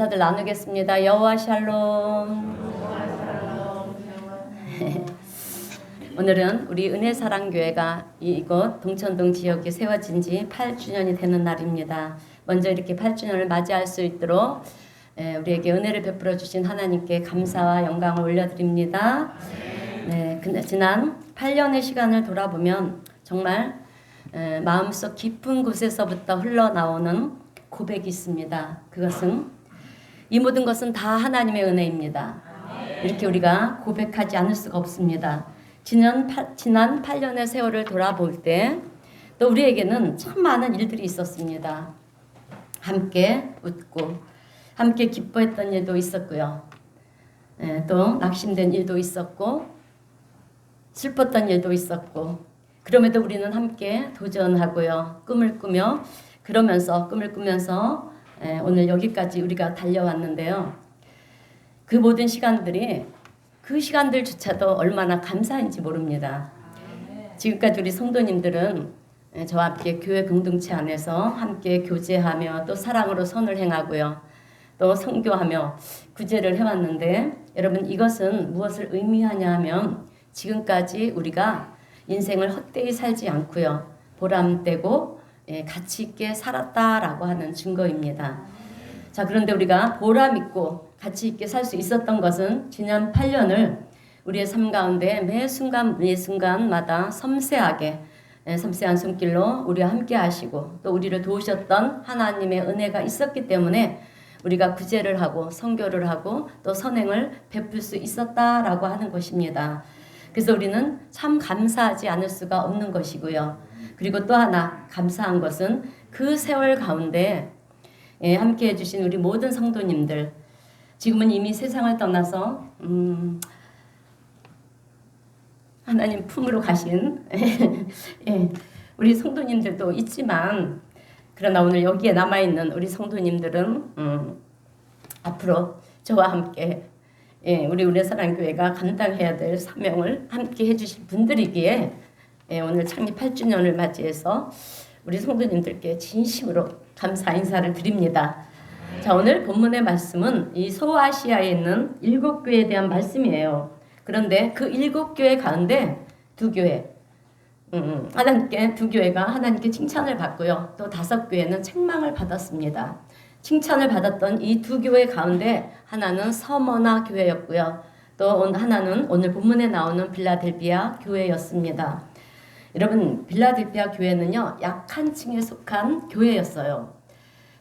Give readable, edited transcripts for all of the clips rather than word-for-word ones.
인사들 나누겠습니다. 여호와 샬롬. 오늘은 우리 은혜사랑교회가 이곳 동천동 지역에 세워진 지 8주년이 되는 날입니다. 먼저 이렇게 8주년을 맞이할 수 있도록 우리에게 은혜를 베풀어 주신 하나님께 감사와 영광을 올려드립니다. 네, 근데 지난 8년의 시간을 돌아보면 정말 마음속 깊은 곳에서부터 흘러나오는 고백이 있습니다. 그것은 이 모든 것은 다 하나님의 은혜입니다. 이렇게 우리가 고백하지 않을 수가 없습니다. 지난 8년의 세월을 돌아볼 때 또 우리에게는 참 많은 일들이 있었습니다. 함께 웃고 함께 기뻐했던 일도 있었고요. 또 낙심된 일도 있었고 슬펐던 일도 있었고, 그럼에도 우리는 함께 도전하고요. 꿈을 꾸며 꿈을 꾸면서 오늘 여기까지 우리가 달려왔는데요. 그 모든 시간들이 그 시간들조차도 얼마나 감사한지 모릅니다. 지금까지 우리 성도님들은 저와 함께 교회 공동체 안에서 함께 교제하며 또 사랑으로 선을 행하고요. 또 선교하며 구제를 해왔는데, 여러분 이것은 무엇을 의미하냐 하면 지금까지 우리가 인생을 헛되이 살지 않고요. 보람되고 가치 있게 살았다라고 하는 증거입니다. 자, 그런데 우리가 보람 있고 가치 있게 살 수 있었던 것은 지난 8년을 우리의 삶 가운데 매 순간마다 섬세한 손길로 우리와 함께 하시고 또 우리를 도우셨던 하나님의 은혜가 있었기 때문에 우리가 구제를 하고 선교를 하고 또 선행을 베풀 수 있었다라고 하는 것입니다. 그래서 우리는 참 감사하지 않을 수가 없는 것이고요. 그리고 또 하나 감사한 것은 그 세월 가운데 함께 해주신 우리 모든 성도님들, 지금은 이미 세상을 떠나서 하나님 품으로 가신 우리 성도님들도 있지만, 그러나 오늘 여기에 남아있는 우리 성도님들은 앞으로 저와 함께 우리 은혜사랑교회가 감당해야 될 사명을 함께 해주실 분들이기에 오늘 창립 8주년을 맞이해서 우리 성도님들께 진심으로 감사 인사를 드립니다. 자, 오늘 본문의 말씀은 이 소아시아에 있는 7교회에 대한 말씀이에요. 그런데 그 7교회 가운데 2교회, 하나님께 2교회가 하나님께 칭찬을 받고요. 또 5교회는 책망을 받았습니다. 칭찬을 받았던 이 2교회 가운데 하나는 서머나 교회였고요. 또 하나는 오늘 본문에 나오는 빌라델비아 교회였습니다. 여러분, 빌라델비아 교회는요, 약한 층에 속한 교회였어요.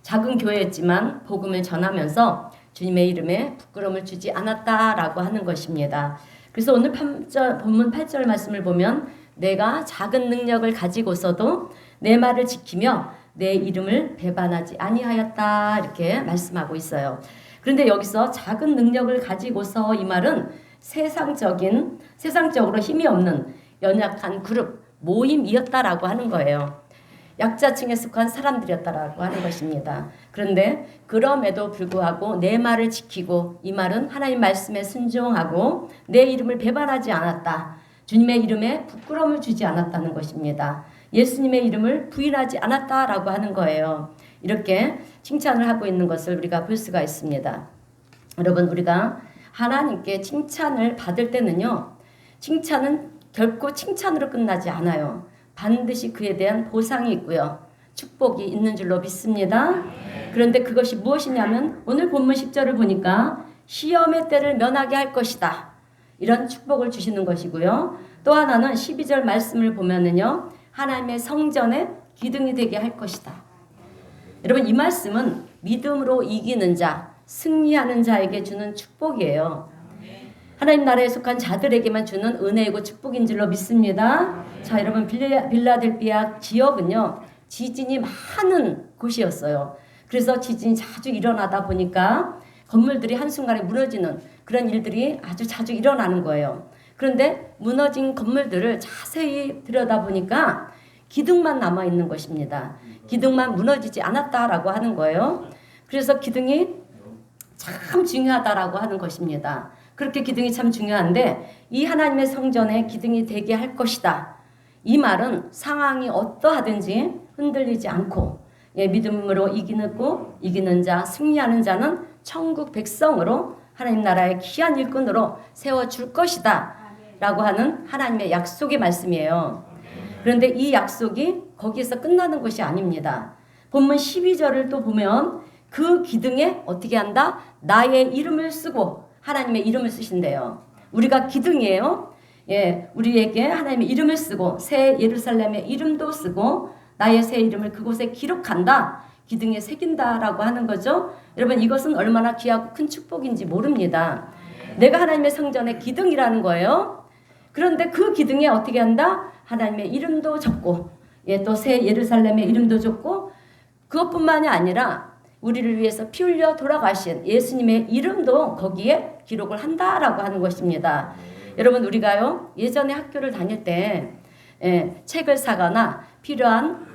작은 교회였지만 복음을 전하면서 주님의 이름에 부끄러움을 주지 않았다라고 하는 것입니다. 그래서 오늘 본문 8절 말씀을 보면 내가 작은 능력을 가지고서도 내 말을 지키며 내 이름을 배반하지 아니하였다, 이렇게 말씀하고 있어요. 그런데 여기서 작은 능력을 가지고서, 이 말은 세상적으로 힘이 없는 연약한 그룹, 모임이었다라고 하는 거예요. 약자층에 속한 사람들이었다라고 하는 것입니다. 그런데 그럼에도 불구하고 내 말을 지키고, 이 말은 하나님 말씀에 순종하고 내 이름을 배반하지 않았다. 주님의 이름에 부끄러움을 주지 않았다는 것입니다. 예수님의 이름을 부인하지 않았다라고 하는 거예요. 이렇게 칭찬을 하고 있는 것을 우리가 볼 수가 있습니다. 여러분, 우리가 하나님께 칭찬을 받을 때는요, 칭찬은 결코 칭찬으로 끝나지 않아요. 반드시 그에 대한 보상이 있고요. 축복이 있는 줄로 믿습니다. 그런데 그것이 무엇이냐면 오늘 본문 10절을 보니까 시험의 때를 면하게 할 것이다, 이런 축복을 주시는 것이고요. 또 하나는 12절 말씀을 보면은요, 하나님의 성전에 기둥이 되게 할 것이다. 여러분, 이 말씀은 믿음으로 이기는 자, 승리하는 자에게 주는 축복이에요. 하나님 나라에 속한 자들에게만 주는 은혜이고 축복인 줄로 믿습니다. 자, 여러분, 빌라델비아 지역은요, 지진이 많은 곳이었어요. 그래서 지진이 자주 일어나다 보니까 건물들이 한순간에 무너지는 그런 일들이 아주 자주 일어나는 거예요. 그런데 무너진 건물들을 자세히 들여다보니까 기둥만 남아있는 것입니다. 기둥만 무너지지 않았다라고 하는 거예요. 그래서 기둥이 참 중요하다라고 하는 것입니다. 그렇게 기둥이 참 중요한데, 이 하나님의 성전에 기둥이 되게 할 것이다, 이 말은 상황이 어떠하든지 흔들리지 않고 믿음으로 이기는 자, 승리하는 자는 천국 백성으로 하나님 나라의 귀한 일꾼으로 세워줄 것이다 라고 하는 하나님의 약속의 말씀이에요. 그런데 이 약속이 거기에서 끝나는 것이 아닙니다. 본문 12절을 또 보면 그 기둥에 어떻게 한다? 나의 이름을 쓰고 하나님의 이름을 쓰신대요. 우리가 기둥이에요. 예, 우리에게 하나님의 이름을 쓰고 새 예루살렘의 이름도 쓰고 나의 새 이름을 그곳에 기록한다. 기둥에 새긴다라고 하는 거죠. 여러분 이것은 얼마나 귀하고 큰 축복인지 모릅니다. 내가 하나님의 성전의 기둥이라는 거예요. 그런데 그 기둥에 어떻게 한다? 하나님의 이름도 적고 예, 또 새 예루살렘의 이름도 적고 그것뿐만이 아니라 우리를 위해서 피 흘려 돌아가신 예수님의 이름도 거기에 기록을 한다라고 하는 것입니다. 여러분 우리가요 예전에 학교를 다닐 때 책을 사거나 필요한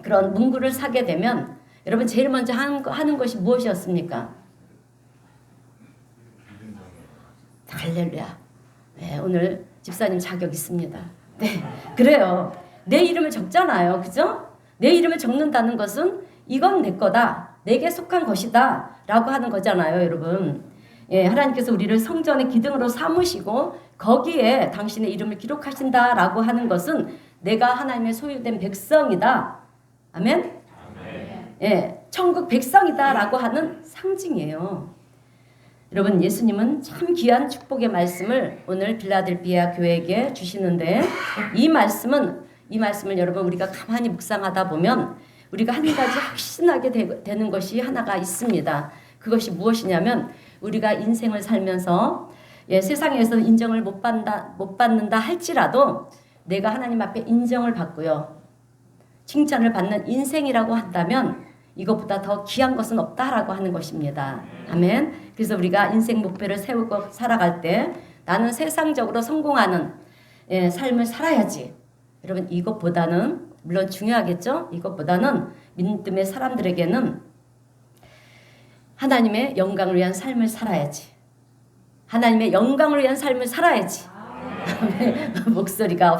그런 문구를 사게 되면 여러분 제일 먼저 하는 것이 무엇이었습니까? 할렐루야. 네, 오늘 집사님 자격 있습니다. 네, 그래요. 내 이름을 적잖아요. 그죠? 내 이름을 적는다는 것은 이건 내 거다. 내게 속한 것이다. 라고 하는 거잖아요, 여러분. 예, 하나님께서 우리를 성전의 기둥으로 삼으시고 거기에 당신의 이름을 기록하신다 라고 하는 것은 내가 하나님의 소유된 백성이다. 아멘? 예, 천국 백성이다 라고 하는 상징이에요. 여러분 예수님은 참 귀한 축복의 말씀을 오늘 빌라델비아 교회에게 주시는데 이 말씀을 여러분 우리가 가만히 묵상하다 보면 우리가 한 가지 확신하게 되는 것이 하나가 있습니다. 그것이 무엇이냐면 우리가 인생을 살면서 세상에서 인정을 못 받는다 할지라도 내가 하나님 앞에 인정을 받고요. 칭찬을 받는 인생이라고 한다면 이것보다 더 귀한 것은 없다라고 하는 것입니다. 아멘. 그래서 우리가 인생 목표를 세우고 살아갈 때 나는 세상적으로 성공하는 삶을 살아야지. 여러분 이것보다는 물론 중요하겠죠. 이것보다는 믿음의 사람들에게는 하나님의 영광을 위한 삶을 살아야지. 하나님의 영광을 위한 삶을 살아야지. 목소리가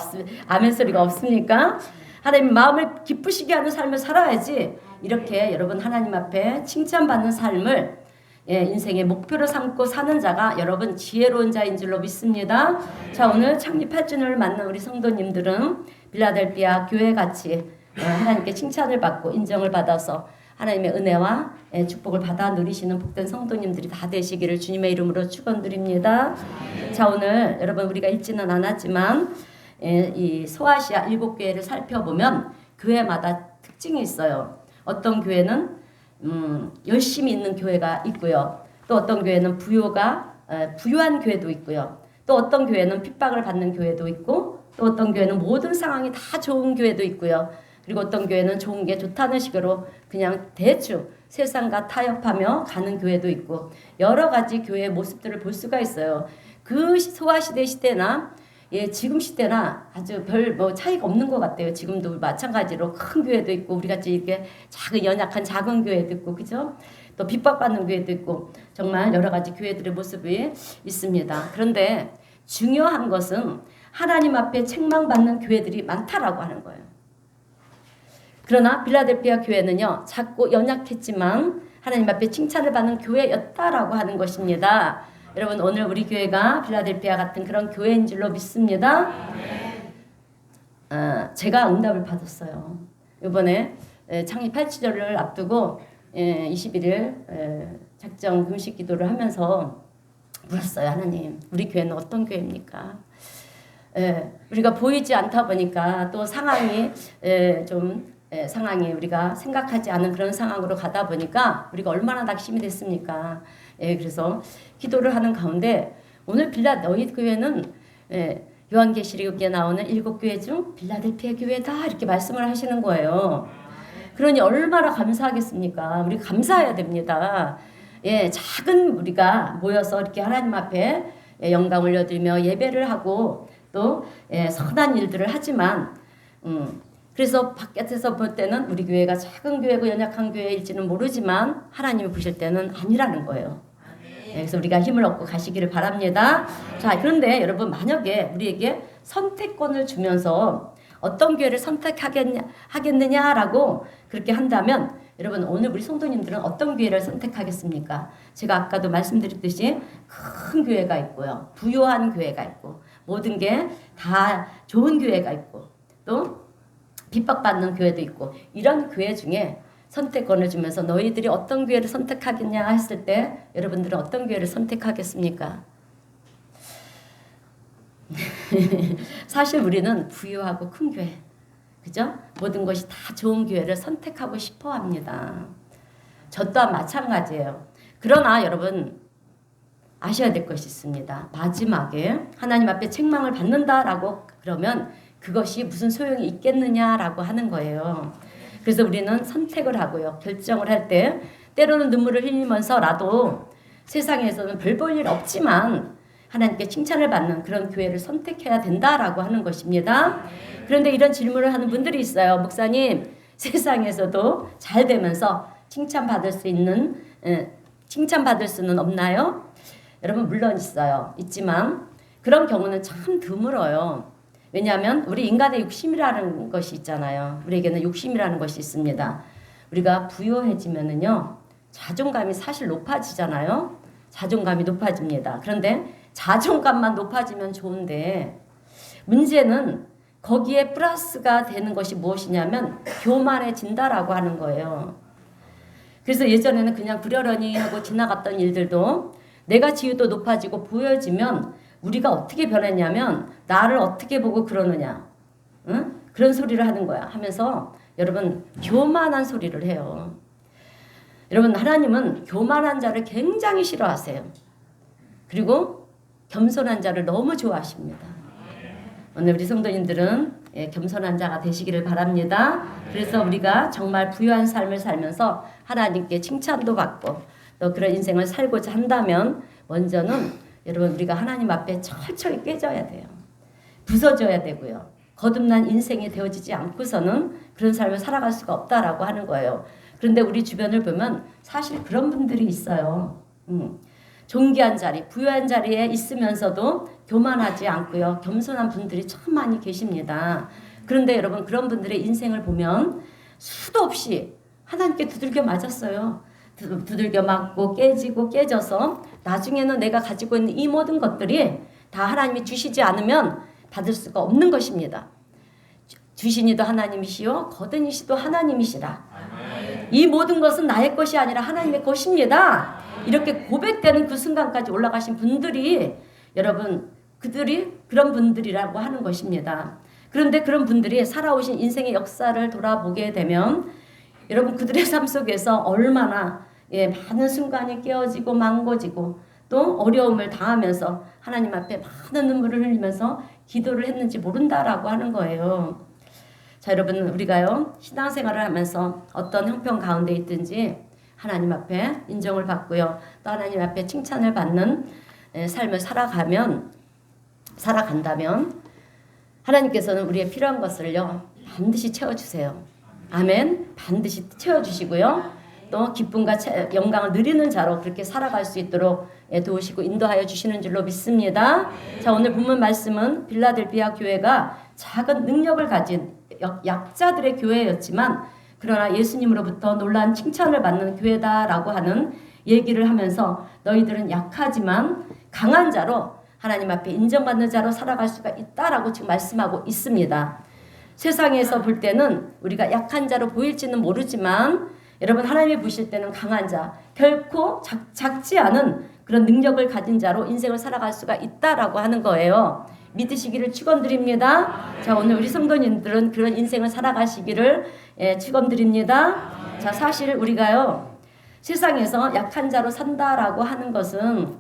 아멘 소리가 없습니까? 하나님 마음을 기쁘시게 하는 삶을 살아야지. 이렇게 여러분 하나님 앞에 칭찬받는 삶을 인생의 목표로 삼고 사는 자가 여러분 지혜로운 자인 줄로 믿습니다. 자, 오늘 창립 8주년을 맞는 우리 성도님들은 빌라델비아 교회 같이 하나님께 칭찬을 받고 인정을 받아서 하나님의 은혜와 축복을 받아 누리시는 복된 성도님들이 다 되시기를 주님의 이름으로 축원드립니다. 자, 오늘 여러분 우리가 읽지는 않았지만 이 소아시아 7교회를 살펴보면 교회마다 특징이 있어요. 어떤 교회는 열심히 있는 교회가 있고요. 또 어떤 교회는 부유한 교회도 있고요. 또 어떤 교회는 핍박을 받는 교회도 있고 또 어떤 교회는 모든 상황이 다 좋은 교회도 있고요. 그리고 어떤 교회는 좋은 게 좋다는 식으로 그냥 대충 세상과 타협하며 가는 교회도 있고 여러 가지 교회의 모습들을 볼 수가 있어요. 그 소아시대 시대나 지금 시대나 아주 별 차이가 없는 것 같아요. 지금도 마찬가지로 큰 교회도 있고 우리 같이 이렇게 작은 연약한 작은 교회도 있고 그죠? 또 핍박받는 교회도 있고 정말 여러 가지 교회들의 모습이 있습니다. 그런데 중요한 것은 하나님 앞에 책망받는 교회들이 많다라고 하는 거예요. 그러나 빌라델비아 교회는요. 작고 연약했지만 하나님 앞에 칭찬을 받는 교회였다라고 하는 것입니다. 여러분 오늘 우리 교회가 빌라델비아 같은 그런 교회인 줄로 믿습니다. 제가 응답을 받았어요. 이번에 창립 8주년을 앞두고 21일 작정 금식 기도를 하면서 물었어요. 하나님 우리 교회는 어떤 교회입니까? 우리가 보이지 않다 보니까 또 상황이 상황이 우리가 생각하지 않은 그런 상황으로 가다 보니까 우리가 얼마나 낙심이 됐습니까? 그래서 기도를 하는 가운데 오늘 너희 교회는 요한계시록에 나오는 7교회 중 빌라델비아 교회다 이렇게 말씀을 하시는 거예요. 그러니 얼마나 감사하겠습니까? 우리 감사해야 됩니다. 작은 우리가 모여서 이렇게 하나님 앞에 영광 올려드리며 예배를 하고 또 선한 일들을 하지만 그래서 바깥에서 볼 때는 우리 교회가 작은 교회고 연약한 교회일지는 모르지만 하나님이 보실 때는 아니라는 거예요. 그래서 우리가 힘을 얻고 가시기를 바랍니다. 자, 그런데 여러분 만약에 우리에게 선택권을 주면서 어떤 교회를 선택하겠느냐라고 그렇게 한다면 여러분 오늘 우리 성도님들은 어떤 교회를 선택하겠습니까? 제가 아까도 말씀드렸듯이 큰 교회가 있고요. 부유한 교회가 있고 모든 게 다 좋은 교회가 있고 또 핍박받는 교회도 있고 이런 교회 중에 선택권을 주면서 너희들이 어떤 교회를 선택하겠냐 했을 때 여러분들은 어떤 교회를 선택하겠습니까? 사실 우리는 부유하고 큰 교회, 그죠? 모든 것이 다 좋은 교회를 선택하고 싶어 합니다. 저 또한 마찬가지예요. 그러나 여러분 아셔야 될 것이 있습니다. 마지막에 하나님 앞에 책망을 받는다라고 그러면 그것이 무슨 소용이 있겠느냐라고 하는 거예요. 그래서 우리는 선택을 하고요. 결정을 할 때 때로는 눈물을 흘리면서라도 세상에서는 별 볼 일 없지만 하나님께 칭찬을 받는 그런 교회를 선택해야 된다라고 하는 것입니다. 그런데 이런 질문을 하는 분들이 있어요. 목사님, 세상에서도 잘 되면서 칭찬받을 수는 없나요? 여러분 물론 있어요. 있지만 그런 경우는 참 드물어요. 왜냐하면 우리 인간의 욕심이라는 것이 있잖아요. 우리에게는 욕심이라는 것이 있습니다. 우리가 부유해지면은요, 자존감이 사실 높아지잖아요. 자존감이 높아집니다. 그런데 자존감만 높아지면 좋은데 문제는 거기에 플러스가 되는 것이 무엇이냐면 교만해진다라고 하는 거예요. 그래서 예전에는 그냥 그러려니 하고 지나갔던 일들도 내가 지위도 높아지고 보여지면 우리가 어떻게 변했냐면 나를 어떻게 보고 그러느냐, 응? 그런 소리를 하는 거야. 하면서 여러분 교만한 소리를 해요. 여러분 하나님은 교만한 자를 굉장히 싫어하세요. 그리고 겸손한 자를 너무 좋아하십니다. 오늘 우리 성도님들은 겸손한 자가 되시기를 바랍니다. 그래서 우리가 정말 부유한 삶을 살면서 하나님께 칭찬도 받고 또 그런 인생을 살고자 한다면 먼저는 여러분 우리가 하나님 앞에 철저히 깨져야 돼요. 부서져야 되고요. 거듭난 인생이 되어지지 않고서는 그런 삶을 살아갈 수가 없다라고 하는 거예요. 그런데 우리 주변을 보면 사실 그런 분들이 있어요. 존귀한 자리, 부유한 자리에 있으면서도 교만하지 않고요. 겸손한 분들이 참 많이 계십니다. 그런데 여러분 그런 분들의 인생을 보면 수도 없이 하나님께 두들겨 맞았어요. 두들겨 맞고 깨지고 깨져서 나중에는 내가 가지고 있는 이 모든 것들이 다 하나님이 주시지 않으면 받을 수가 없는 것입니다. 주신이도 하나님이시요 거둔이시도 하나님이시라. 이 모든 것은 나의 것이 아니라 하나님의 것입니다. 이렇게 고백되는 그 순간까지 올라가신 분들이 여러분 그들이 그런 분들이라고 하는 것입니다. 그런데 그런 분들이 살아오신 인생의 역사를 돌아보게 되면 여러분 그들의 삶 속에서 얼마나 많은 순간이 깨어지고 망고지고 또 어려움을 당하면서 하나님 앞에 많은 눈물을 흘리면서 기도를 했는지 모른다라고 하는 거예요. 자 여러분 우리가요 신앙생활을 하면서 어떤 형편 가운데 있든지 하나님 앞에 인정을 받고요 또 하나님 앞에 칭찬을 받는 삶을 살아간다면 하나님께서는 우리의 필요한 것을요 반드시 채워주세요. 아멘. 반드시 채워주시고요. 또 기쁨과 영광을 누리는 자로 그렇게 살아갈 수 있도록 도우시고 인도하여 주시는 줄로 믿습니다. 자 오늘 본문 말씀은 빌라델비아 교회가 작은 능력을 가진 약자들의 교회였지만 그러나 예수님으로부터 놀라운 칭찬을 받는 교회다라고 하는 얘기를 하면서 너희들은 약하지만 강한 자로 하나님 앞에 인정받는 자로 살아갈 수가 있다라고 지금 말씀하고 있습니다. 세상에서 볼 때는 우리가 약한 자로 보일지는 모르지만 여러분 하나님이 보실 때는 강한 자, 결코 작지 않은 그런 능력을 가진 자로 인생을 살아갈 수가 있다라고 하는 거예요. 믿으시기를 축원드립니다. 자 오늘 우리 성도님들은 그런 인생을 살아가시기를 축원드립니다. 자 사실 우리가요 세상에서 약한 자로 산다라고 하는 것은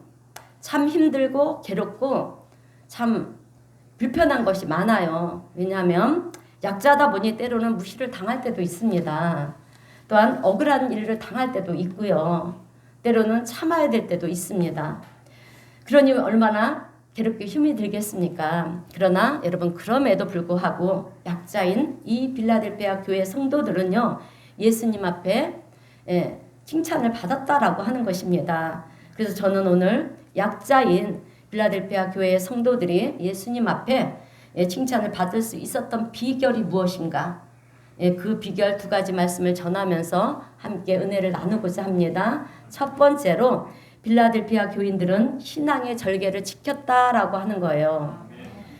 참 힘들고 괴롭고 참 불편한 것이 많아요. 왜냐하면 약자다 보니 때로는 무시를 당할 때도 있습니다. 또한 억울한 일을 당할 때도 있고요. 때로는 참아야 될 때도 있습니다. 그러니 얼마나 괴롭게 힘이 들겠습니까? 그러나 여러분 그럼에도 불구하고 약자인 이 빌라델비아 교회 성도들은요. 예수님 앞에 칭찬을 받았다라고 하는 것입니다. 그래서 저는 오늘 약자인 빌라델비아 교회의 성도들이 예수님 앞에 칭찬을 받을 수 있었던 비결이 무엇인가? 그 비결 두 가지 말씀을 전하면서 함께 은혜를 나누고자 합니다. 첫 번째로 빌라델피아 교인들은 신앙의 절개를 지켰다라고 하는 거예요.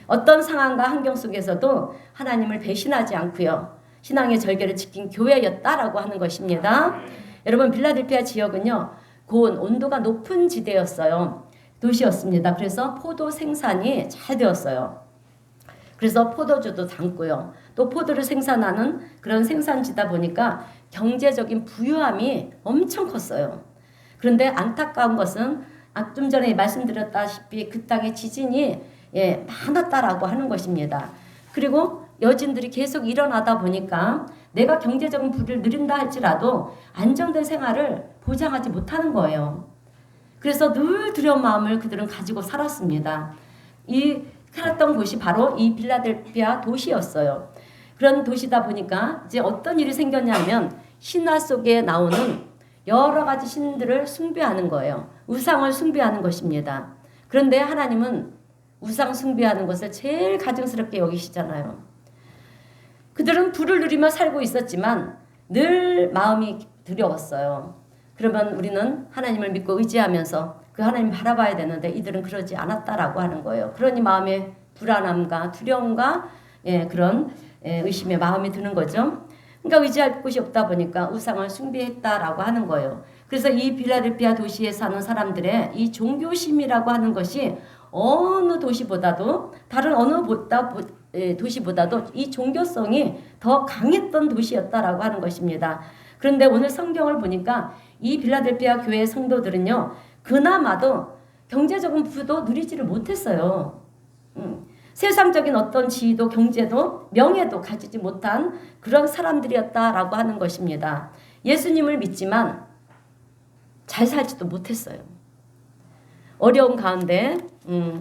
어떤 상황과 환경 속에서도 하나님을 배신하지 않고요. 신앙의 절개를 지킨 교회였다라고 하는 것입니다. 여러분 빌라델피아 지역은요. 고온 온도가 높은 지대였어요. 도시였습니다. 그래서 포도 생산이 잘 되었어요. 그래서 포도주도 담고요. 또 포도를 생산하는 그런 생산지다 보니까 경제적인 부유함이 엄청 컸어요. 그런데 안타까운 것은 좀 전에 말씀드렸다시피 그 땅에 지진이 많았다라고 하는 것입니다. 그리고 여진들이 계속 일어나다 보니까 내가 경제적인 부를 누린다 할지라도 안정된 생활을 보장하지 못하는 거예요. 그래서 늘 두려운 마음을 그들은 가지고 살았습니다. 이 살았던 곳이 바로 이 빌라델피아 도시였어요. 그런 도시다 보니까 이제 어떤 일이 생겼냐면 신화 속에 나오는 여러 가지 신들을 숭배하는 거예요. 우상을 숭배하는 것입니다. 그런데 하나님은 우상 숭배하는 것을 제일 가증스럽게 여기시잖아요. 그들은 부를 누리며 살고 있었지만 늘 마음이 두려웠어요. 그러면 우리는 하나님을 믿고 의지하면서 그 하나님 바라봐야 되는데 이들은 그러지 않았다라고 하는 거예요. 그러니 마음에 불안함과 두려움과 그런 의심의 마음이 드는 거죠. 그러니까 의지할 곳이 없다 보니까 우상을 숭배했다라고 하는 거예요. 그래서 이 빌라델피아 도시에 사는 사람들의 이 종교심이라고 하는 것이 어느 도시보다도 다른 어느 도시보다도 이 종교성이 더 강했던 도시였다라고 하는 것입니다. 그런데 오늘 성경을 보니까 이 빌라델피아 교회 성도들은요. 그나마도 경제적인 부도 누리지를 못했어요. 세상적인 어떤 지위도 경제도 명예도 가지지 못한 그런 사람들이었다라고 하는 것입니다. 예수님을 믿지만 잘 살지도 못했어요. 어려운 가운데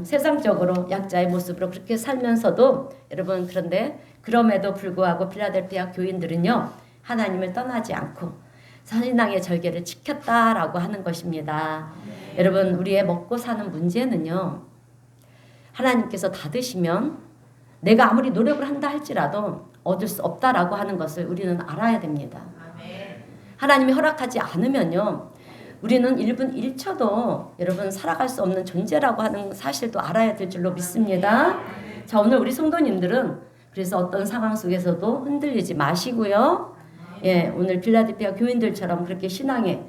세상적으로 약자의 모습으로 그렇게 살면서도 여러분 그런데 그럼에도 불구하고 빌라델피아 교인들은요. 하나님을 떠나지 않고 신앙의 절개를 지켰다라고 하는 것입니다. 여러분 우리의 먹고 사는 문제는요. 하나님께서 닫으시면 내가 아무리 노력을 한다 할지라도 얻을 수 없다라고 하는 것을 우리는 알아야 됩니다. 하나님이 허락하지 않으면요. 우리는 1분 1초도 여러분 살아갈 수 없는 존재라고 하는 사실도 알아야 될 줄로 믿습니다. 자, 오늘 우리 성도님들은 그래서 어떤 상황 속에서도 흔들리지 마시고요. 오늘 빌라델피아 교인들처럼 그렇게 신앙이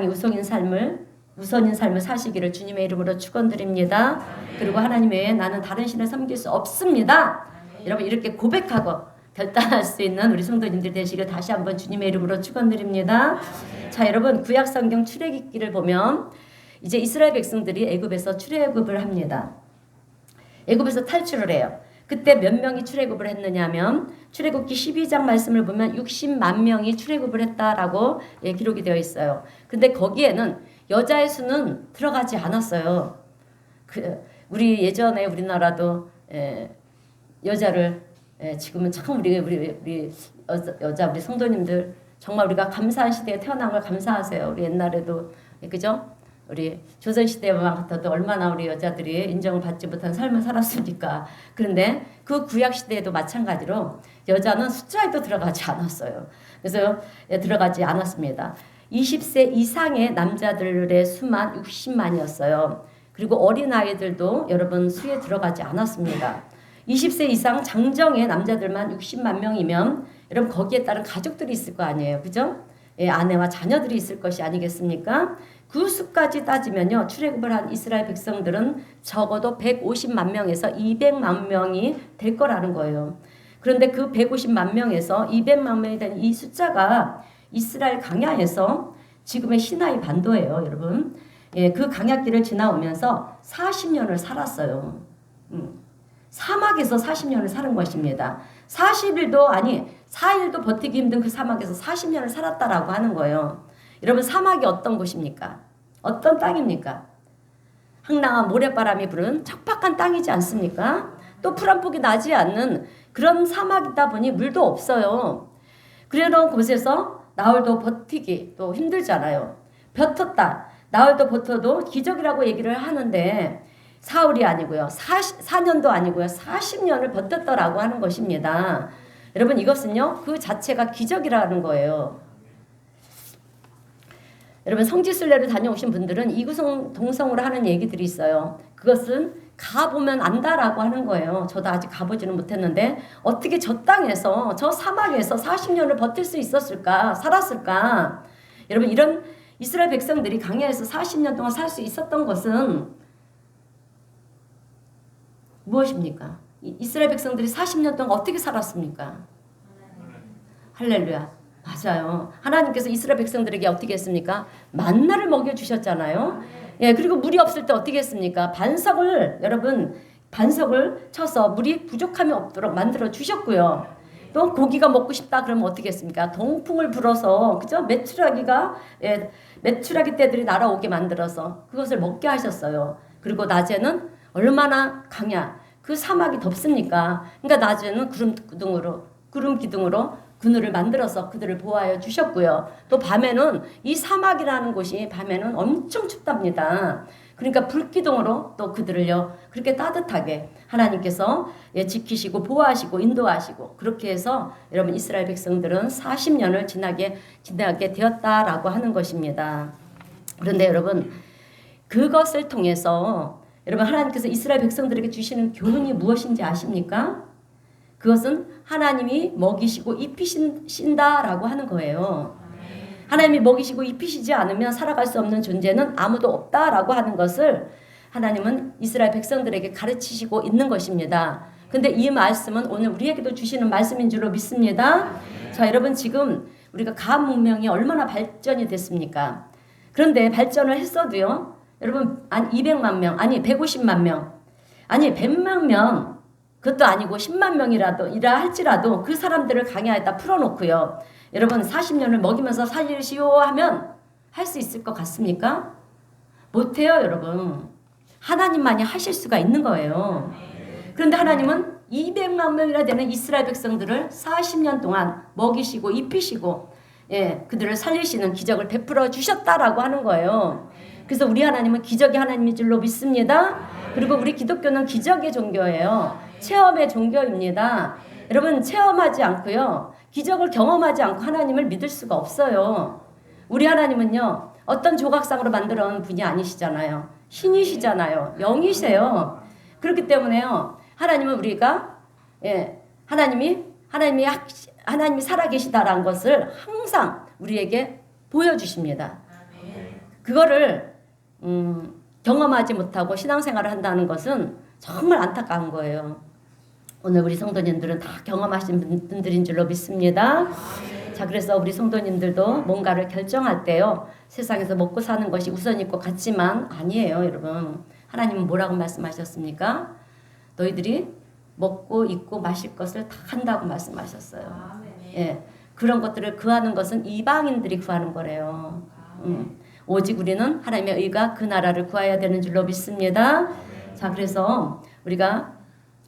우선인 삶을 사시기를 주님의 이름으로 축원드립니다. 그리고 하나님 외에 나는 다른 신을 섬길 수 없습니다. 여러분 이렇게 고백하고 결단할 수 있는 우리 성도님들 되시길 다시 한번 주님의 이름으로 축원드립니다. 자, 여러분 구약 성경 출애굽기를 보면 이제 이스라엘 백성들이 애굽에서 출애굽을 합니다. 애굽에서 탈출을 해요. 그때 몇 명이 출애굽을 했느냐면 출애굽기 12장 말씀을 보면 60만 명이 출애굽을 했다라고 기록이 되어 있어요. 근데 거기에는 여자의 수는 들어가지 않았어요. 우리 예전에 우리나라도 여자를 지금은 참 우리 여자 우리 성도님들 정말 우리가 감사한 시대에 태어난 걸 감사하세요. 우리 옛날에도 그죠? 우리 조선시대만 같아도 얼마나 우리 여자들이 인정을 받지 못한 삶을 살았습니까? 그런데 그 구약시대에도 마찬가지로 여자는 숫자에도 들어가지 않았어요. 그래서 들어가지 않았습니다. 20세 이상의 남자들의 수만 60만이었어요. 그리고 어린아이들도 여러분 수에 들어가지 않았습니다. 20세 이상 장정의 남자들만 60만 명이면 여러분 거기에 따른 가족들이 있을 거 아니에요. 그죠? 아내와 자녀들이 있을 것이 아니겠습니까? 그 수까지 따지면요. 출애굽을 한 이스라엘 백성들은 적어도 150만 명에서 200만 명이 될 거라는 거예요. 그런데 그 150만 명에서 200만 명이 된 이 숫자가 이스라엘 광야에서 지금의 시나이 반도예요. 여러분. 그 광야길을 지나오면서 40년을 살았어요. 사막에서 40년을 사는 것입니다. 40일도 아니 4일도 버티기 힘든 그 사막에서 40년을 살았다라고 하는 거예요. 여러분 사막이 어떤 곳입니까? 어떤 땅입니까? 황량한 모래바람이 부는 척박한 땅이지 않습니까? 또 풀 한 폭이 나지 않는 그런 사막이다 보니 물도 없어요. 그런 곳에서 나흘도 버티기 또 힘들잖아요. 버텼다. 나흘도 버텨도 기적이라고 얘기를 하는데 사흘이 아니고요. 4년도 아니고요. 40년을 버텼더라고 하는 것입니다. 여러분 이것은요 그 자체가 기적이라는 거예요. 여러분 성지순례를 다녀오신 분들은 이구성 동성으로 하는 얘기들이 있어요. 그것은 가보면 안다라고 하는 거예요. 저도 아직 가보지는 못했는데 어떻게 저 땅에서 저 사막에서 40년을 버틸 수 있었을까? 살았을까? 여러분 이런 이스라엘 백성들이 광야에서 40년 동안 살 수 있었던 것은 무엇입니까? 이스라엘 백성들이 40년 동안 어떻게 살았습니까? 할렐루야. 맞아요. 하나님께서 이스라엘 백성들에게 어떻게 했습니까? 만나를 먹여주셨잖아요. 예, 그리고 물이 없을 때 어떻게 했습니까? 여러분, 반석을 쳐서 물이 부족함이 없도록 만들어 주셨고요. 또 고기가 먹고 싶다 그러면 어떻게 했습니까? 동풍을 불어서, 그죠? 메추라기 떼들이 날아오게 만들어서 그것을 먹게 하셨어요. 그리고 낮에는 얼마나 그 사막이 덥습니까? 그러니까 낮에는 구름 기둥으로 그늘을 만들어서 그들을 보호하여 주셨고요. 또 밤에는 이 사막이라는 곳이 밤에는 엄청 춥답니다. 그러니까 불기둥으로 또 그들을요 그렇게 따뜻하게 하나님께서 지키시고 보호하시고 인도하시고 그렇게 해서 여러분 이스라엘 백성들은 40년을 지나게 되었다라고 하는 것입니다. 그런데 여러분 그것을 통해서 여러분 하나님께서 이스라엘 백성들에게 주시는 교훈이 무엇인지 아십니까? 그것은 하나님이 먹이시고 입히신다라고 하는 거예요. 하나님이 먹이시고 입히시지 않으면 살아갈 수 없는 존재는 아무도 없다라고 하는 것을 하나님은 이스라엘 백성들에게 가르치시고 있는 것입니다. 근데 이 말씀은 오늘 우리에게도 주시는 말씀인 줄로 믿습니다. 자, 여러분 지금 우리가 과학 문명이 얼마나 발전이 됐습니까? 그런데 발전을 했어도요. 여러분 200만 명, 150만 명, 100만 명 그것도 아니고 10만 명이라 할지라도 그 사람들을 광야에다 풀어놓고요. 여러분 40년을 먹이면서 살리시오 하면 할 수 있을 것 같습니까? 못해요 여러분. 하나님만이 하실 수가 있는 거예요. 그런데 하나님은 200만 명이나 되는 이스라엘 백성들을 40년 동안 먹이시고 입히시고 그들을 살리시는 기적을 베풀어 주셨다라고 하는 거예요. 그래서 우리 하나님은 기적의 하나님인 줄로 믿습니다. 그리고 우리 기독교는 기적의 종교예요. 체험의 종교입니다. 여러분 체험하지 않고요. 기적을 경험하지 않고 하나님을 믿을 수가 없어요. 우리 하나님은요. 어떤 조각상으로 만들어 놓은 분이 아니시잖아요. 신이시잖아요. 영이세요. 그렇기 때문에요. 하나님은 우리가 하나님이 살아계시다라는 것을 항상 우리에게 보여주십니다. 그거를 경험하지 못하고 신앙생활을 한다는 것은 정말 안타까운 거예요. 오늘 우리 성도님들은 다 경험하신 분들인 줄로 믿습니다. 자, 그래서 우리 성도님들도 뭔가를 결정할 때요. 세상에서 먹고 사는 것이 우선일 것 같지만 아니에요, 여러분. 하나님은 뭐라고 말씀하셨습니까? 너희들이 먹고 입고 마실 것을 다 한다고 말씀하셨어요. 예, 그런 것들을 구하는 것은 이방인들이 구하는 거래요. 오직 우리는 하나님의 의가 그 나라를 구해야 되는 줄로 믿습니다. 자, 그래서 우리가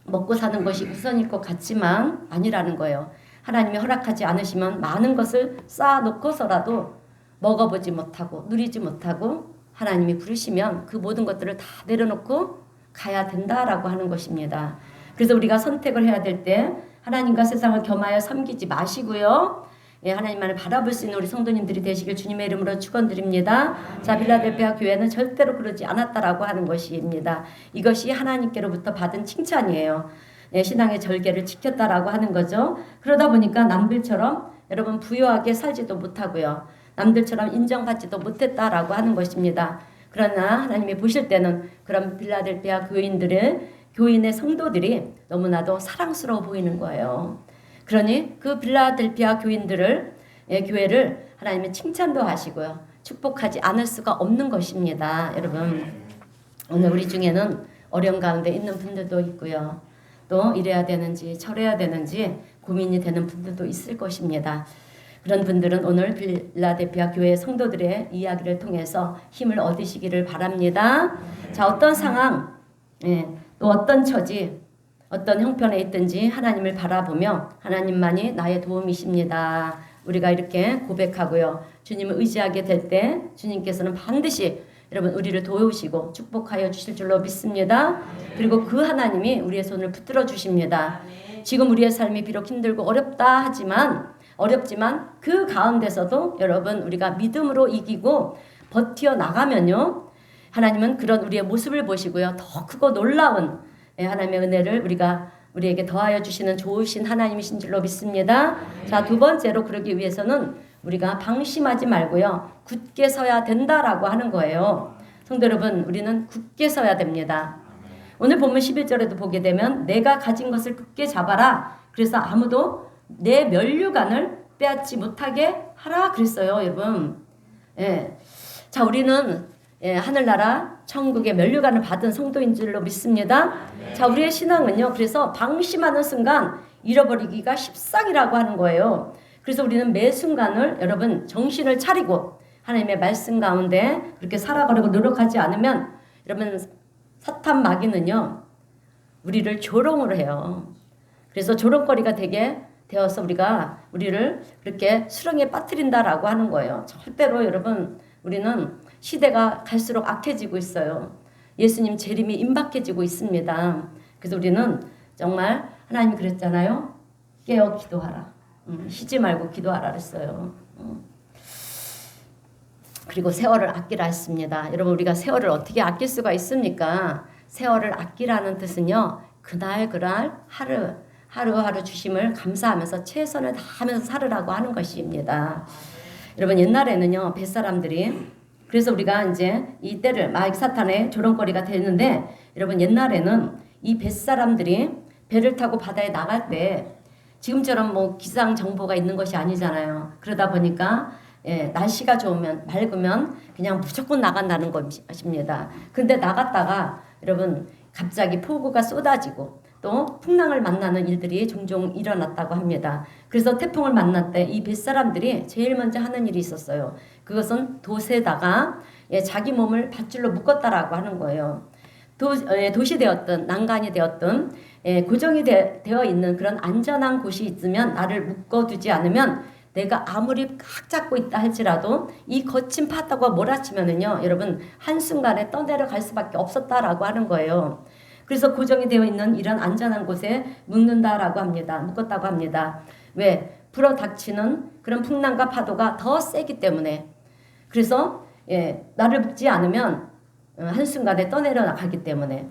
먹고 사는 것이 우선일 것 같지만 아니라는 거예요. 하나님이 허락하지 않으시면 많은 것을 쌓아놓고서라도 먹어보지 못하고 누리지 못하고 하나님이 부르시면 그 모든 것들을 다 내려놓고 가야 된다라고 하는 것입니다. 그래서 우리가 선택을 해야 될 때 하나님과 세상을 겸하여 섬기지 마시고요. 하나님만을 바라볼 수 있는 우리 성도님들이 되시길 주님의 이름으로 축원드립니다. 자, 빌라델피아 교회는 절대로 그러지 않았다라고 하는 것입니다. 이것이 하나님께로부터 받은 칭찬이에요. 신앙의 절개를 지켰다라고 하는 거죠. 그러다 보니까 남들처럼 여러분 부유하게 살지도 못하고요. 남들처럼 인정받지도 못했다라고 하는 것입니다. 그러나 하나님이 보실 때는 그런 빌라델피아 교인의 성도들이 너무나도 사랑스러워 보이는 거예요. 그러니 그 빌라델피아 교회를 하나님의 칭찬도 하시고요. 축복하지 않을 수가 없는 것입니다. 여러분 오늘 우리 중에는 어려운 가운데 있는 분들도 있고요. 또 이래야 되는지 저래야 되는지 고민이 되는 분들도 있을 것입니다. 그런 분들은 오늘 빌라델피아 교회 성도들의 이야기를 통해서 힘을 얻으시기를 바랍니다. 자, 어떤 상황, 또 어떤 처지, 어떤 형편에 있든지 하나님을 바라보며 하나님만이 나의 도움이십니다. 우리가 이렇게 고백하고요. 주님을 의지하게 될 때 주님께서는 반드시 여러분 우리를 도우시고 축복하여 주실 줄로 믿습니다. 그리고 그 하나님이 우리의 손을 붙들어 주십니다. 지금 우리의 삶이 비록 힘들고 어렵지만 그 가운데서도 여러분 우리가 믿음으로 이기고 버티어 나가면요, 하나님은 그런 우리의 모습을 보시고요, 더 크고 놀라운 하나님의 은혜를 우리에게 더하여 주시는 좋으신 하나님이신 줄로 믿습니다. 자, 두 번째로 그러기 위해서는 우리가 방심하지 말고요, 굳게 서야 된다라고 하는 거예요. 성도 여러분, 우리는 굳게 서야 됩니다. 오늘 본문 11절에도 보게 되면 내가 가진 것을 굳게 잡아라. 그래서 아무도 내 면류관을 빼앗지 못하게 하라 그랬어요, 여러분. 예. 자, 우리는 하늘나라 천국의 면류관을 받은 성도인 줄로 믿습니다. 자, 우리의 신앙은요, 그래서 방심하는 순간 잃어버리기가 십상이라고 하는 거예요. 그래서 우리는 매 순간을 여러분 정신을 차리고 하나님의 말씀 가운데 그렇게 살아가려고 노력하지 않으면 여러분 사탄 마귀는요, 우리를 조롱을 해요. 그래서 조롱거리가 되게 되어서 우리를 그렇게 수렁에 빠뜨린다라고 하는 거예요. 절대로 여러분, 우리는 시대가 갈수록 악해지고 있어요. 예수님 재림이 임박해지고 있습니다. 그래서 우리는 정말 하나님이 그랬잖아요. 깨어 기도하라. 쉬지 말고 기도하라 그랬어요. 그리고 세월을 아끼라 했습니다. 여러분, 우리가 세월을 어떻게 아낄 수가 있습니까? 세월을 아끼라는 뜻은요, 그날 하루하루 주심을 감사하면서 최선을 다하면서 살으라고 하는 것입니다. 여러분, 옛날에는요, 뱃사람들이, 그래서 우리가 이제 이 때를 마귀 사탄의 조롱거리가 되는데, 여러분, 옛날에는 이 뱃사람들이 배를 타고 바다에 나갈 때 지금처럼 뭐 기상 정보가 있는 것이 아니잖아요. 그러다 보니까 날씨가 좋으면, 맑으면 그냥 무조건 나간다는 것입니다. 근데 나갔다가 여러분 갑자기 폭우가 쏟아지고 또 풍랑을 만나는 일들이 종종 일어났다고 합니다. 그래서 태풍을 만날 때 이 뱃사람들이 제일 먼저 하는 일이 있었어요. 그것은 돛에다가 자기 몸을 밧줄로 묶었다라고 하는 거예요. 돛이 되었든 난간이 되었든 고정이 되어 있는 그런 안전한 곳이 있으면, 나를 묶어두지 않으면 내가 아무리 꽉 잡고 있다 할지라도 이 거친 파도가 몰아치면은요, 여러분 한순간에 떠내려갈 수밖에 없었다라고 하는 거예요. 그래서 고정이 되어 있는 이런 안전한 곳에 묶는다라고 합니다. 묶었다고 합니다. 왜? 불어닥치는 그런 풍랑과 파도가 더 세기 때문에. 그래서 나를 묶지 않으면 한순간에 떠내려가기 때문에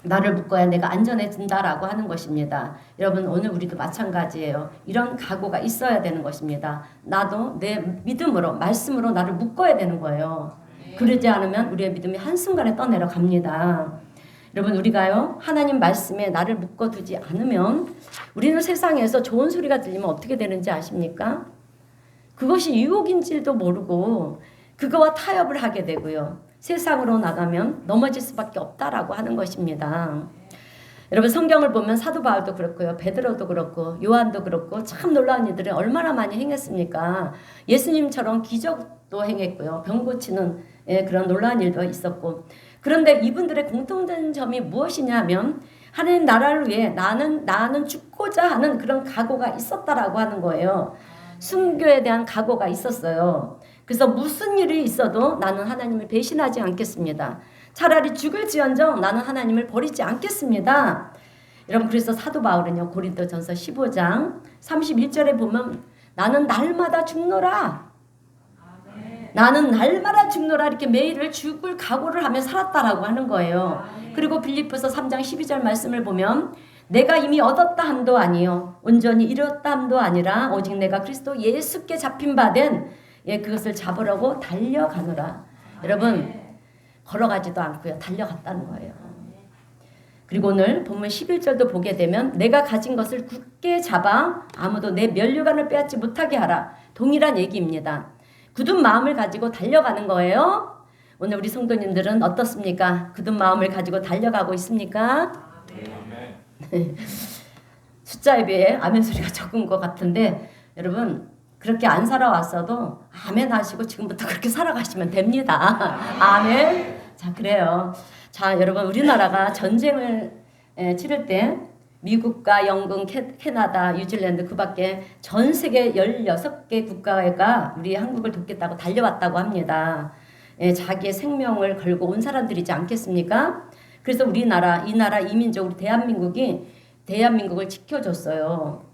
나를 묶어야 내가 안전해진다라고 하는 것입니다. 여러분, 오늘 우리도 마찬가지예요. 이런 각오가 있어야 되는 것입니다. 나도 내 믿음으로, 말씀으로 나를 묶어야 되는 거예요. 그러지 않으면 우리의 믿음이 한순간에 떠내려갑니다. 여러분, 우리가요, 하나님 말씀에 나를 묶어두지 않으면 우리는 세상에서 좋은 소리가 들리면 어떻게 되는지 아십니까? 그것이 유혹인지도 모르고 그거와 타협을 하게 되고요, 세상으로 나가면 넘어질 수밖에 없다라고 하는 것입니다. 여러분, 성경을 보면 사도 바울도 그렇고요, 베드로도 그렇고 요한도 그렇고 참 놀라운 일들을 얼마나 많이 행했습니까? 예수님처럼 기적도 행했고요, 병 고치는 그런 놀라운 일도 있었고. 그런데 이분들의 공통된 점이 무엇이냐면 하나님 나라를 위해 나는 죽고자 하는 그런 각오가 있었다라고 하는 거예요. 순교에 대한 각오가 있었어요. 그래서 무슨 일이 있어도 나는 하나님을 배신하지 않겠습니다. 차라리 죽을지언정 나는 하나님을 버리지 않겠습니다. 여러분, 그래서 사도 바울은요, 고린도전서 15장 31절에 보면 나는 날마다 죽노라. 나는 날마다 죽노라, 이렇게 매일을 죽을 각오를 하며 살았다라고 하는 거예요. 그리고 빌립보서 3장 12절 말씀을 보면 내가 이미 얻었다 함도 아니요 온전히 이뤘다 함도 아니라 오직 내가 그리스도 예수께 잡힌 바 된 그것을 잡으려고 달려가노라. 여러분, 걸어가지도 않고요, 달려갔다는 거예요. 그리고 오늘 본문 11절도 보게 되면 내가 가진 것을 굳게 잡아 아무도 내 면류관을 빼앗지 못하게 하라. 동일한 얘기입니다. 굳은 마음을 가지고 달려가는 거예요. 오늘 우리 성도님들은 어떻습니까? 굳은 마음을 가지고 달려가고 있습니까? 네. 숫자에 비해 아멘 소리가 적은 것 같은데, 여러분 그렇게 안 살아왔어도 아멘 하시고 지금부터 그렇게 살아가시면 됩니다. 아멘. 자, 그래요. 자, 여러분, 우리나라가 전쟁을 치를 때 미국과 영국, 캐나다, 뉴질랜드, 그 밖에 전 세계 16개 국가가 우리 한국을 돕겠다고 달려왔다고 합니다. 자기의 생명을 걸고 온 사람들이지 않겠습니까? 그래서 이 나라 이민족 우리 대한민국을 지켜줬어요.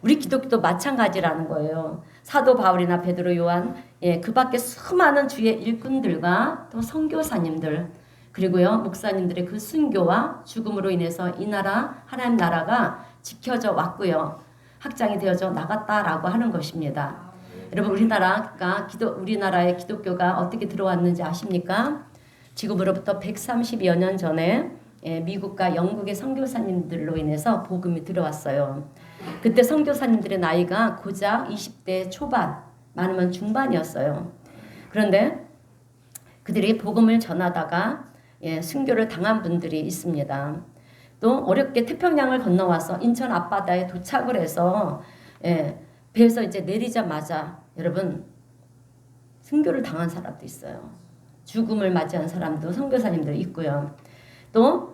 우리 기독교도 마찬가지라는 거예요. 사도 바울이나 베드로, 요한, 그 밖에 수많은 주의 일꾼들과 또 선교사님들, 그리고요 목사님들의 그 순교와 죽음으로 인해서 이 나라 하나님 나라가 지켜져 왔고요. 확장이 되어져 나갔다라고 하는 것입니다. 여러분 우리나라의 기독교가 어떻게 들어왔는지 아십니까? 지금으로부터 130여 년 전에 미국과 영국의 선교사님들로 인해서 복음이 들어왔어요. 그때 선교사님들의 나이가 고작 20대 초반, 많으면 중반이었어요. 그런데 그들이 복음을 전하다가 순교를 당한 분들이 있습니다. 또 어렵게 태평양을 건너와서 인천 앞바다에 도착을 해서 배에서 이제 내리자마자 여러분 순교를 당한 사람도 있어요. 죽음을 맞이한 사람도 선교사님들 있고요. 또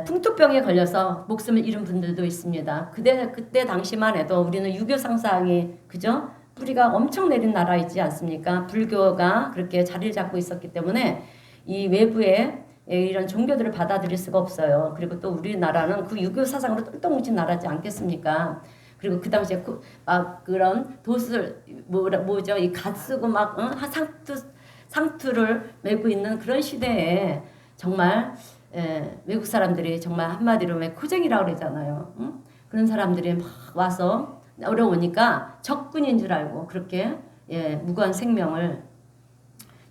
풍토병에 걸려서 목숨을 잃은 분들도 있습니다. 그때 당시만 해도 우리는 유교 상상이 그죠? 뿌리가 엄청 내린 나라이지 않습니까? 불교가 그렇게 자리를 잡고 있었기 때문에 이 외부의 이런 종교들을 받아들일 수가 없어요. 그리고 또 우리나라는 그 유교 사상으로 똘똘 뭉친 나라지 않겠습니까? 그리고 그 당시에 막 그런 도술 뭐죠? 이 갓 쓰고 막 상투를 메고 있는 그런 시대에 정말 외국 사람들이 정말 한마디로 왜 코쟁이라고 그러잖아요. 응? 그런 사람들이 막 와서 어려우니까 적군인 줄 알고 그렇게 무고한 생명을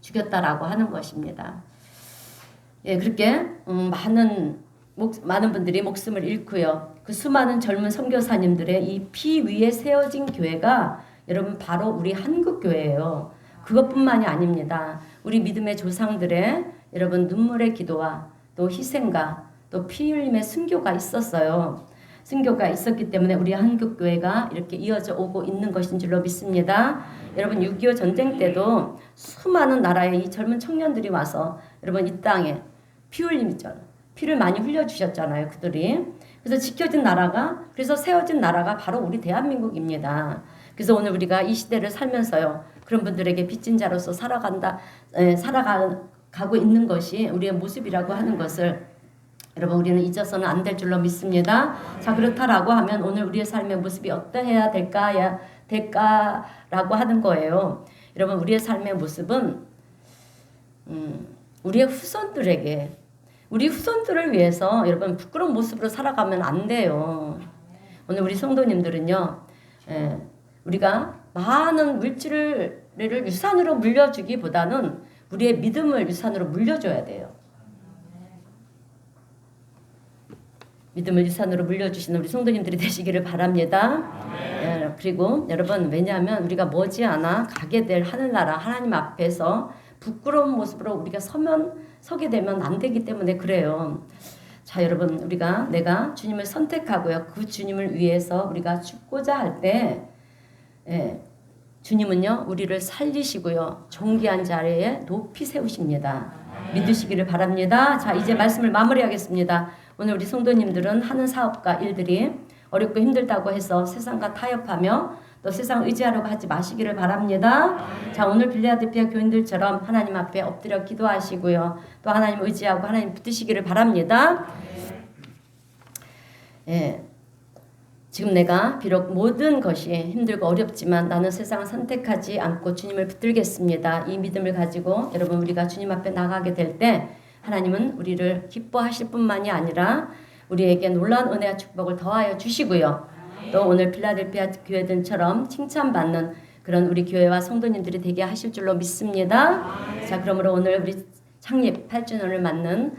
죽였다라고 하는 것입니다. 그렇게 많은 분들이 목숨을 잃고요. 그 수많은 젊은 선교사님들의 이 피 위에 세워진 교회가 여러분 바로 우리 한국 교회예요. 그것뿐만이 아닙니다. 우리 믿음의 조상들의 여러분 눈물의 기도와 또 희생과 또 피 흘림의 순교가 있었어요. 순교가 있었기 때문에 우리 한국교회가 이렇게 이어져 오고 있는 것인 줄로 믿습니다. 여러분 6.25 전쟁 때도 수많은 나라의 이 젊은 청년들이 와서 여러분 이 땅에 피 흘림 있잖아요. 피를 많이 흘려주셨잖아요. 그들이. 그래서 그래서 세워진 나라가 바로 우리 대한민국입니다. 그래서 오늘 우리가 이 시대를 살면서요. 그런 분들에게 빚진 자로서 살아가고 있는 것이 우리의 모습이라고 하는 것을 여러분 우리는 잊어서는 안 될 줄로 믿습니다. 자 그렇다라고 하면 오늘 우리의 삶의 모습이 어떠해야 될까라고 하는 거예요. 여러분 우리의 삶의 모습은 우리 후손들을 위해서 여러분 부끄러운 모습으로 살아가면 안 돼요. 오늘 우리 성도님들은요. 우리가 많은 물질을 유산으로 물려주기보다는 우리의 믿음을 유산으로 물려줘야 돼요. 믿음을 유산으로 물려주시는 우리 성도님들이 되시기를 바랍니다. 그리고 여러분 왜냐하면 우리가 머지않아 가게 될 하늘나라 하나님 앞에서 부끄러운 모습으로 우리가 서게 되면 안 되기 때문에 그래요. 자 여러분 내가 주님을 선택하고요. 그 주님을 위해서 우리가 죽고자 할 때 주님은요 우리를 살리시고요 존귀한 자리에 높이 세우십니다. 믿으시기를 바랍니다. 자 이제 말씀을 마무리하겠습니다. 오늘 우리 성도님들은 하는 사업과 일들이 어렵고 힘들다고 해서 세상과 타협하며 또 세상 의지하려고 하지 마시기를 바랍니다. 자 오늘 빌라델피아 교인들처럼 하나님 앞에 엎드려 기도하시고요. 또 하나님 의지하고 하나님 붙드시기를 바랍니다. 지금 내가 비록 모든 것이 힘들고 어렵지만 나는 세상을 선택하지 않고 주님을 붙들겠습니다. 이 믿음을 가지고 여러분 우리가 주님 앞에 나가게 될 때 하나님은 우리를 기뻐하실 뿐만이 아니라 우리에게 놀라운 은혜와 축복을 더하여 주시고요. 또 오늘 필라델피아 교회들처럼 칭찬받는 그런 우리 교회와 성도님들이 되게 하실 줄로 믿습니다. 자 그러므로 오늘 우리 창립 8주년을 맞는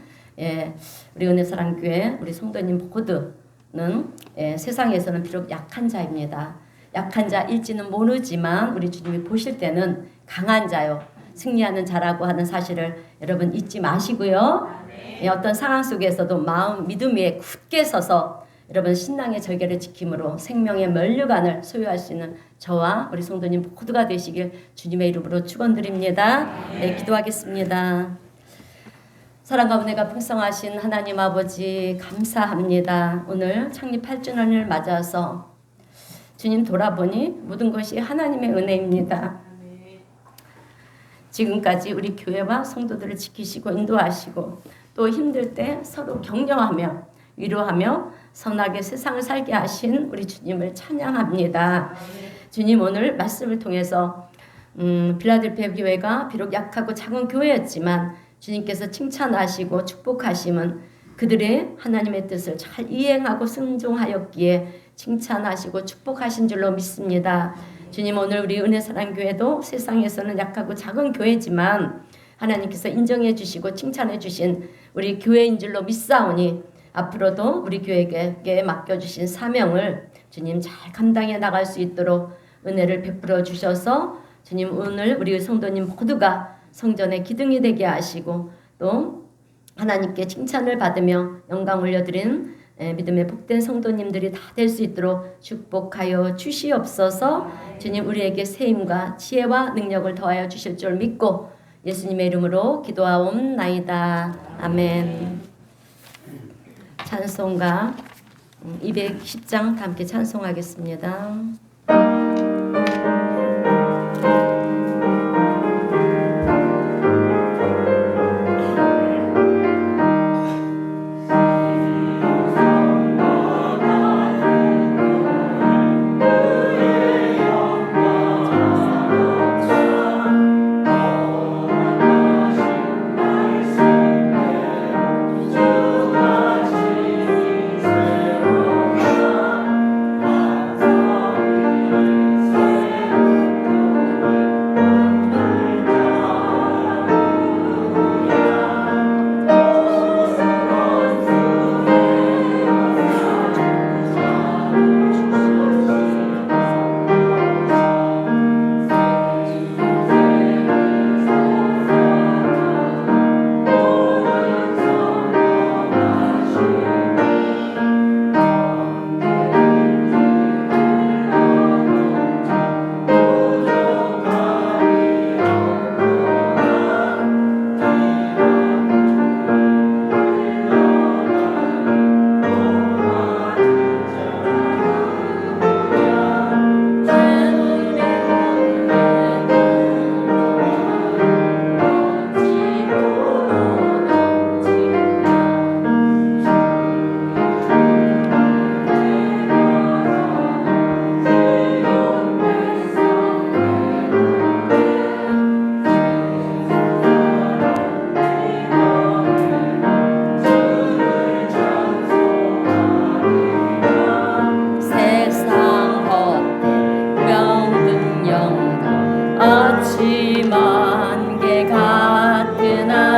우리 은혜사랑교회 우리 성도님 모두는 세상에서는 비록 약한 자입니다. 약한 자일지는 모르지만 우리 주님이 보실 때는 강한 자요. 승리하는 자라고 하는 사실을 여러분 잊지 마시고요. 어떤 상황 속에서도 믿음 위에 굳게 서서 여러분 신앙의 절개를 지킴으로 생명의 면류관을 소유할 수 있는 저와 우리 성도님 모두가 되시길 주님의 이름으로 축원드립니다. 기도하겠습니다. 사랑과 은혜가 풍성하신 하나님 아버지 감사합니다. 오늘 창립 8주년을 맞아서 주님 돌아보니 모든 것이 하나님의 은혜입니다. 지금까지 우리 교회와 성도들을 지키시고 인도하시고 또 힘들 때 서로 격려하며 위로하며 선하게 세상을 살게 하신 우리 주님을 찬양합니다. 주님 오늘 말씀을 통해서 빌라델피아 교회가 비록 약하고 작은 교회였지만 주님께서 칭찬하시고 축복하심은 그들의 하나님의 뜻을 잘 이행하고 순종하였기에 칭찬하시고 축복하신 줄로 믿습니다. 주님 오늘 우리 은혜사랑교회도 세상에서는 약하고 작은 교회지만 하나님께서 인정해 주시고 칭찬해 주신 우리 교회인 줄로 믿사오니 앞으로도 우리 교회에게 맡겨주신 사명을 주님 잘 감당해 나갈 수 있도록 은혜를 베풀어 주셔서 주님 오늘 우리 성도님 모두가 성전의 기둥이 되게 하시고 또 하나님께 칭찬을 받으며 영광 올려드리는 믿음의 복된 성도님들이 다 될 수 있도록 축복하여 주시옵소서. 주님 우리에게 세임과 지혜와 능력을 더하여 주실 줄 믿고 예수님의 이름으로 기도하옵나이다. 아멘. 찬송가 210장 함께 찬송하겠습니다.